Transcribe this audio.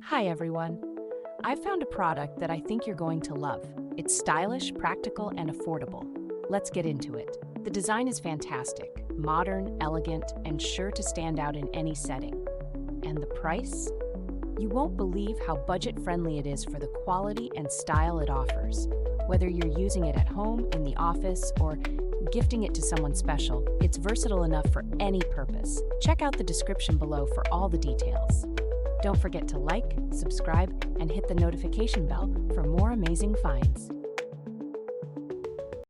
Hi everyone. I've found a product that I think you're going to love. It's stylish, practical, and affordable. Let's get into it. The design is fantastic, modern, elegant, and sure to stand out in any setting. And the price? You won't believe how budget-friendly it is for the quality and style it offers. Whether you're using it at home, in the office, or gifting it to someone special, it's versatile enough for any purpose. Check out the description below for all the details. Don't forget to like, subscribe, and hit the notification bell for more amazing finds.